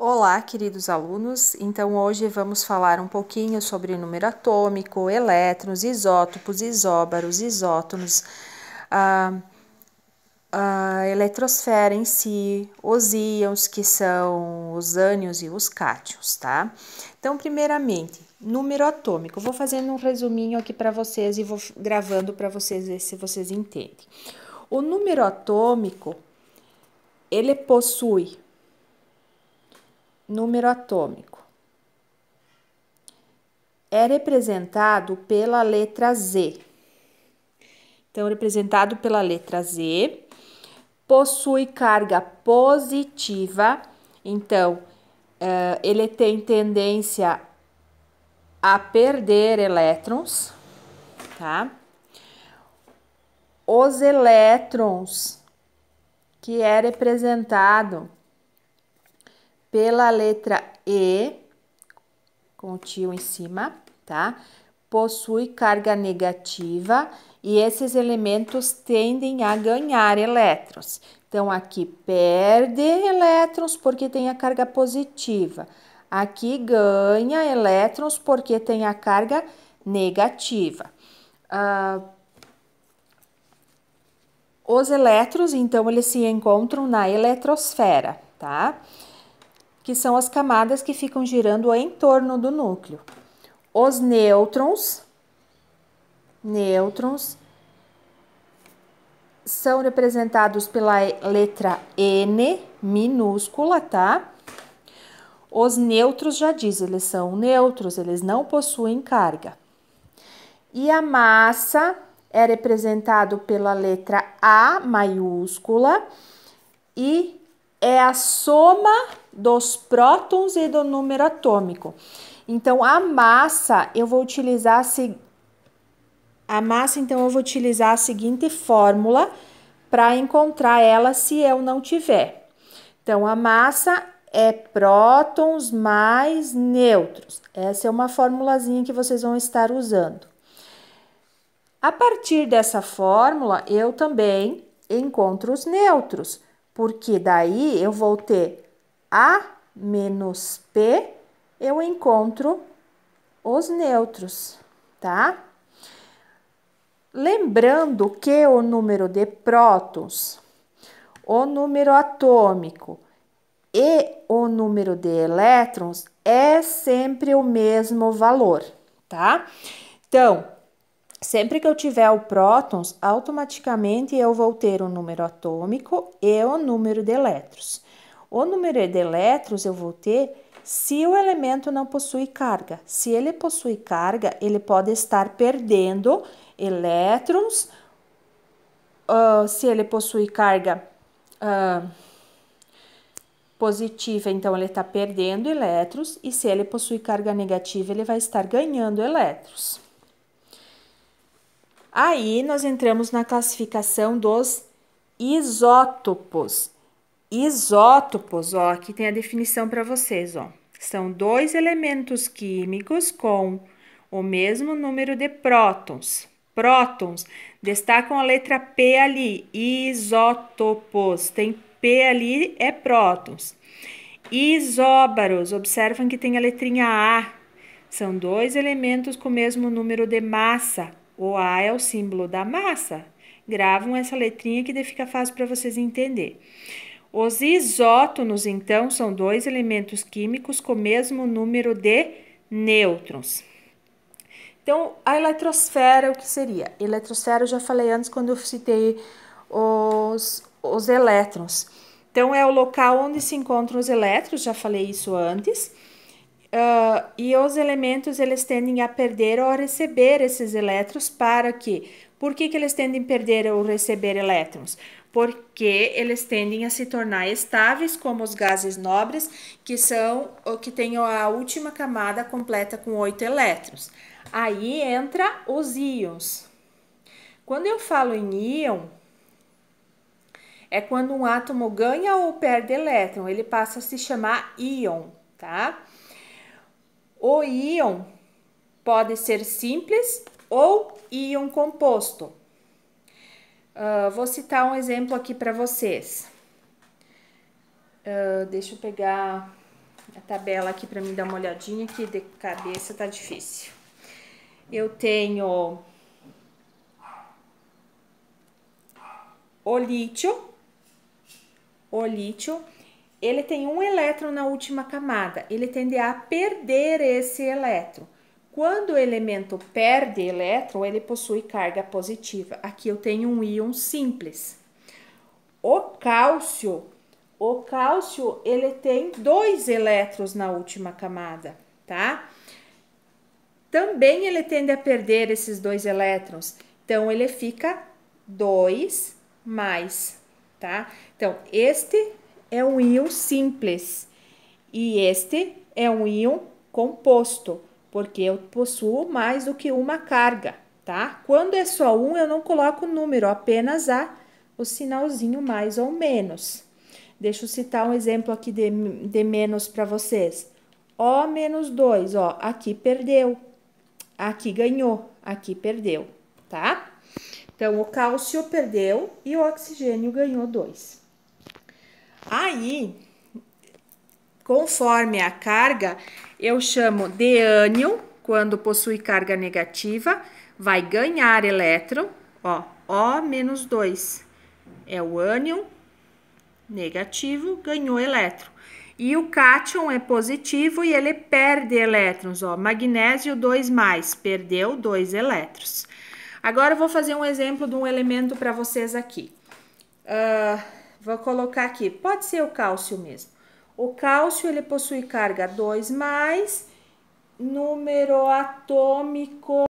Olá, queridos alunos. Então, hoje vamos falar um pouquinho sobre número atômico, elétrons, isótopos, isóbaros, isótonos, a eletrosfera em si, os íons, que são os ânions e os cátions, tá? Então, primeiramente, número atômico. Vou fazendo um resuminho aqui para vocês e vou gravando para vocês ver se vocês entendem. O número atômico, ele possui número atômico. É representado pela letra Z. Então, representado pela letra Z, possui carga positiva, então, ele tem tendência a perder elétrons, tá? Os elétrons, que é representado pela letra E, com o tio em cima, tá? Possui carga negativa e esses elementos tendem a ganhar elétrons. Então, aqui perde elétrons porque tem a carga positiva. Aqui ganha elétrons porque tem a carga negativa. Os elétrons, então, eles se encontram na eletrosfera, tá? Que são as camadas que ficam girando em torno do núcleo. Os nêutrons são representados pela letra N minúscula, tá? Os nêutrons, já diz, eles são neutros, eles não possuem carga. E a massa é representado pela letra A maiúscula e é a soma dos prótons e do número atômico. Então, a massa, eu vou utilizar a seguinte fórmula para encontrar ela se eu não tiver. Então, a massa é prótons mais nêutrons. Essa é uma formulazinha que vocês vão estar usando. A partir dessa fórmula, eu também encontro os nêutrons, porque daí eu vou ter A menos P, eu encontro os nêutrons, tá? Lembrando que o número de prótons, o número atômico e o número de elétrons é sempre o mesmo valor, tá? Então, sempre que eu tiver o prótons, automaticamente eu vou ter o número atômico e o número de elétrons. O número de elétrons eu vou ter se o elemento não possui carga. Se ele possui carga, ele pode estar perdendo elétrons. Se ele possui carga positiva, então ele está perdendo elétrons. E se ele possui carga negativa, ele vai estar ganhando elétrons. Aí, nós entramos na classificação dos isótopos. Isótopos, ó, aqui tem a definição para vocês, ó. São dois elementos químicos com o mesmo número de prótons. Prótons, destacam a letra P ali, isótopos, tem P ali, é prótons. Isóbaros, observam que tem a letrinha A. São dois elementos com o mesmo número de massa. O A é o símbolo da massa. Gravam essa letrinha que daí fica fácil para vocês entenderem. Os isótonos, então, são dois elementos químicos com o mesmo número de nêutrons. Então, a eletrosfera, o que seria? Eletrosfera eu já falei antes quando eu citei os elétrons. Então, é o local onde se encontram os elétrons, já falei isso antes. E os elementos, eles tendem a perder ou a receber esses elétrons para quê? Por que eles tendem a perder ou receber elétrons? Porque eles tendem a se tornar estáveis, como os gases nobres, que têm a última camada completa com 8 elétrons. Aí entra os íons. Quando eu falo em íon, é quando um átomo ganha ou perde elétron, ele passa a se chamar íon, tá? O íon pode ser simples ou íon composto. Vou citar um exemplo aqui para vocês. Deixa eu pegar a tabela aqui para mim dar uma olhadinha, que de cabeça tá difícil. Eu tenho o lítio, ele tem um elétron na última camada, ele tende a perder esse elétron. Quando o elemento perde elétron, ele possui carga positiva. Aqui eu tenho um íon simples. O cálcio, ele tem 2 elétrons na última camada, tá? Também ele tende a perder esses 2 elétrons. Então, ele fica 2 mais, tá? Então, este é um íon simples e este é um íon composto, porque eu possuo mais do que uma carga, tá? Quando é só um, eu não coloco número, apenas o sinalzinho mais ou menos. Deixa eu citar um exemplo aqui de menos para vocês. O menos 2, ó, aqui perdeu, aqui ganhou, aqui perdeu, tá? Então, o cálcio perdeu e o oxigênio ganhou 2. Aí, conforme a carga, eu chamo de ânion, quando possui carga negativa, vai ganhar elétron, ó, O menos 2. É o ânion negativo, ganhou elétron. E o cátion é positivo e ele perde elétrons, ó, magnésio 2+, perdeu 2 elétrons. Agora eu vou fazer um exemplo de um elemento para vocês aqui. Vou colocar aqui, pode ser o cálcio mesmo. O cálcio, ele possui carga 2+, número atômico